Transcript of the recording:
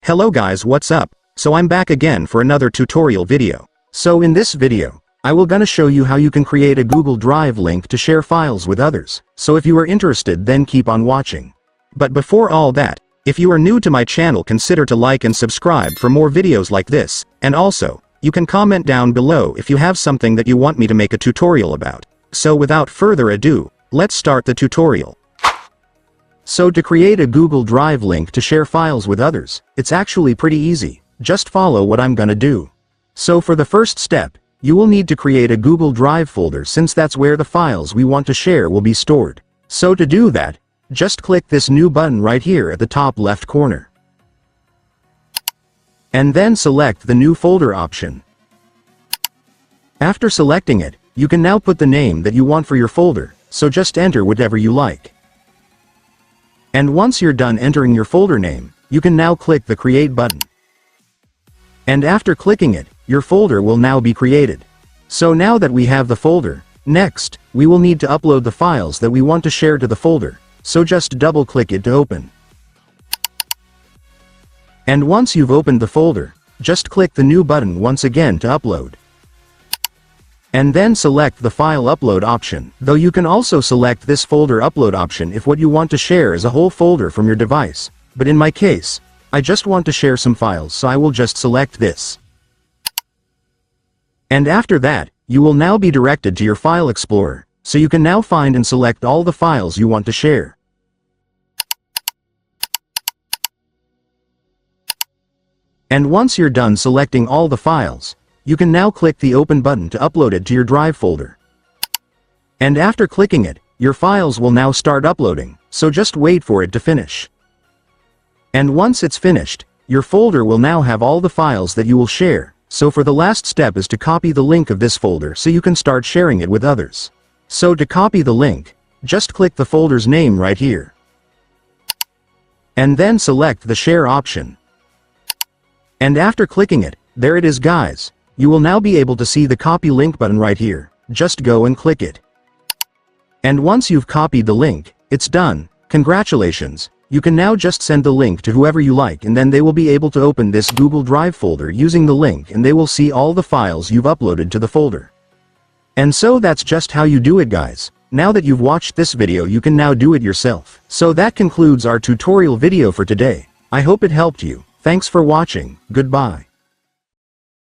Hello guys, what's up? So I'm back again for another tutorial video. So in this video, I will gonna show you how you can create a Google Drive link to share files with others. So if you are interested, then keep on watching. But before all that, if you are new to my channel, consider to like and subscribe for more videos like this, and also, you can comment down below if you have something that you want me to make a tutorial about. So without further ado, let's start the tutorial. So to create a Google Drive link to share files with others, it's actually pretty easy. Just follow what I'm gonna do. So for the first step, you will need to create a Google Drive folder, since that's where the files we want to share will be stored. So to do that, just click this new button right here at the top left corner. And then select the new folder option. After selecting it, you can now put the name that you want for your folder, so just enter whatever you like. And once you're done entering your folder name, you can now click the Create button. And after clicking it, your folder will now be created. So now that we have the folder, next, we will need to upload the files that we want to share to the folder, so just double-click it to open. And once you've opened the folder, just click the New button once again to upload. And then select the File Upload option, though you can also select this Folder Upload option if what you want to share is a whole folder from your device. But in my case, I just want to share some files, so I will just select this. And after that, you will now be directed to your File Explorer, so you can now find and select all the files you want to share. And once you're done selecting all the files, you can now click the Open button to upload it to your Drive folder. And after clicking it, your files will now start uploading, so just wait for it to finish. And once it's finished, your folder will now have all the files that you will share, so for the last step is to copy the link of this folder so you can start sharing it with others. So to copy the link, just click the folder's name right here. And then select the Share option. And after clicking it, there it is guys. You will now be able to see the Copy Link button right here. Just go and click it. And once you've copied the link, it's done. Congratulations. You can now just send the link to whoever you like, and then they will be able to open this Google Drive folder using the link, and they will see all the files you've uploaded to the folder. And so that's just how you do it guys. Now that you've watched this video, you can now do it yourself. So that concludes our tutorial video for today. I hope it helped you. Thanks for watching. Goodbye.